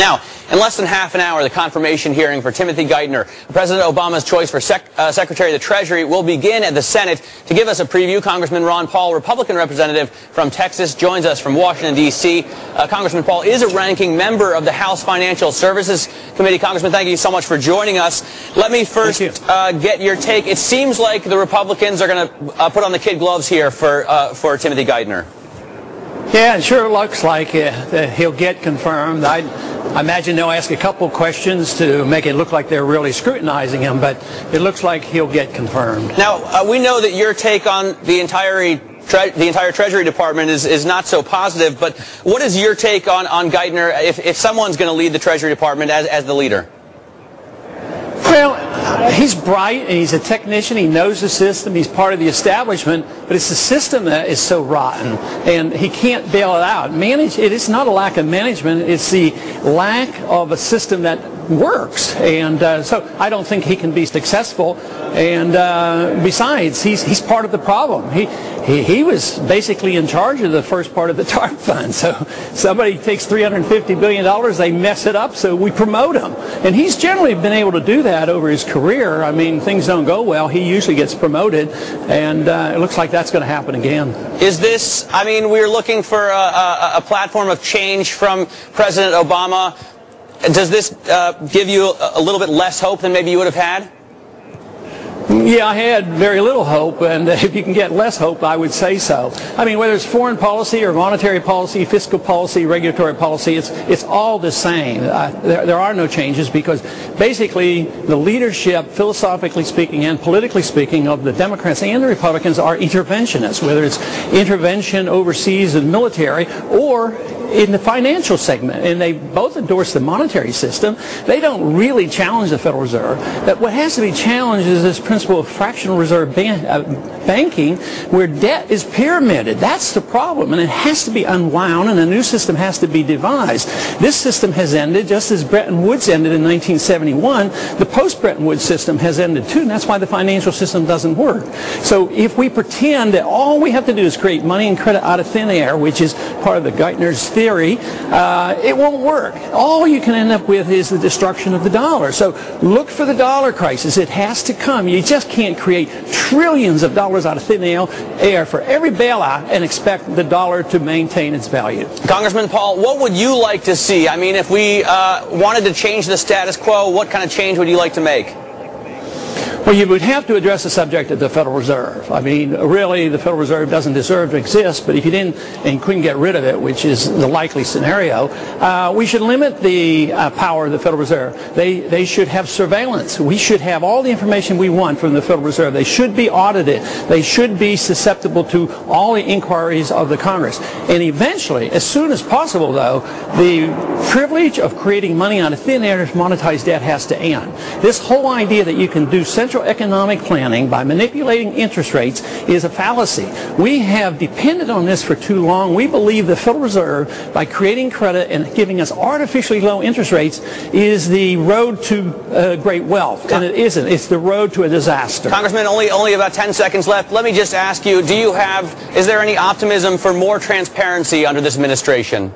Now, in less than half an hour, the confirmation hearing for Timothy Geithner, President Obama's choice for Secretary of the Treasury, will begin at the Senate. To give us a preview, Congressman Ron Paul, Republican representative from Texas, joins us from Washington, D.C. Congressman Paul is a ranking member of the House Financial Services Committee. Congressman, thank you so much for joining us. Let me first get your take. It seems like the Republicans are going to put on the kid gloves here for Timothy Geithner. Yeah, it sure looks like he'll get confirmed. I imagine they'll ask a couple questions to make it look like they're really scrutinizing him, but it looks like he'll get confirmed. Now, we know that your take on the entire Treasury Department is not so positive, but what is your take on Geithner if someone's going to lead the Treasury Department as the leader? Well, he's bright and he's a technician. He knows the system. He's part of the establishment, but it's the system that is so rotten, and he can't bail it out. It is not a lack of management. It's the lack of a system that works, and so I don't think he can be successful. And besides, he's part of the problem. He was basically in charge of the first part of the TARP fund. So somebody takes $350 billion, they mess it up, so we promote him. And he's generally been able to do that over his career. I mean, things don't go well, he usually gets promoted, and it looks like that's going to happen again. Is this, I mean, we're looking for a platform of change from President Obama. Does this give you a little bit less hope than maybe you would have had? Yeah, I had very little hope, and if you can get less hope, I would say so. I mean, whether it's foreign policy or monetary policy, fiscal policy, regulatory policy, it's all the same. There are no changes because basically the leadership, philosophically speaking and politically speaking, of the Democrats and the Republicans are interventionists, whether it's intervention overseas in military or in the financial segment, and they both endorse the monetary system. They don't really challenge the Federal Reserve. That what has to be challenged is this principle of fractional reserve banking, where debt is pyramided. That's the problem, and it has to be unwound, and a new system has to be devised. This system has ended just as Bretton Woods ended in 1971. The post-Bretton Woods system has ended too, and that's why the financial system doesn't work. So if we pretend that all we have to do is create money and credit out of thin air, which is part of the Geithner's theory, it won't work. All you can end up with is the destruction of the dollar. So look for the dollar crisis. It has to come. You just can't create trillions of dollars out of thin air for every bailout and expect the dollar to maintain its value. Congressman Paul, what would you like to see? I mean, if we wanted to change the status quo, what kind of change would you like to make? Well, you would have to address the subject of the Federal Reserve. I mean, really, the Federal Reserve doesn't deserve to exist, but if you didn't and couldn't get rid of it, which is the likely scenario, we should limit the power of the Federal Reserve. They should have surveillance. We should have all the information we want from the Federal Reserve. They should be audited. They should be susceptible to all the inquiries of the Congress. And eventually, as soon as possible, though, the privilege of creating money out of thin air to monetize debt has to end. This whole idea that you can do central economic planning by manipulating interest rates is a fallacy. We have depended on this for too long. We believe the Federal Reserve, by creating credit and giving us artificially low interest rates, is the road to great wealth. And it isn't. It's the road to a disaster. Congressman, only about 10 seconds left. Let me just ask you, is there any optimism for more transparency under this administration?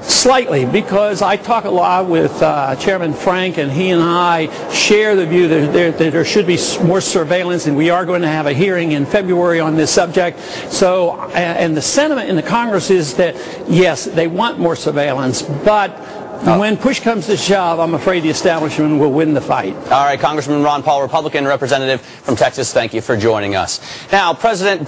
Slightly, because I talk a lot with Chairman Frank, and he and I share the view that there should be more surveillance, and we are going to have a hearing in February on this subject. So, and the sentiment in the Congress is that, yes, they want more surveillance, but when push comes to shove, I'm afraid the establishment will win the fight. All right, Congressman Ron Paul, Republican representative from Texas, thank you for joining us. Now, President